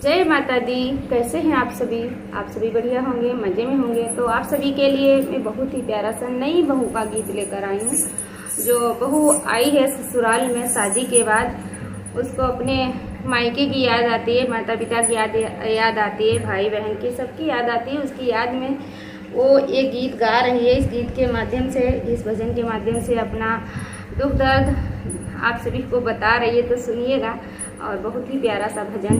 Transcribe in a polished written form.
जय माता दी। कैसे हैं आप सभी बढ़िया होंगे, मज़े में होंगे। तो आप सभी के लिए मैं बहुत ही प्यारा सा नई बहू का गीत लेकर आई हूँ। जो बहू आई है ससुराल में शादी के बाद, उसको अपने मायके की याद आती है, माता पिता की याद आती है, भाई बहन की सबकी याद आती है। उसकी याद में वो एक गीत गा रही है। इस गीत के माध्यम से, इस भजन के माध्यम से अपना दुख दर्द आप सभी को बता रही है। तो सुनिएगा, और बहुत ही प्यारा सा भजन।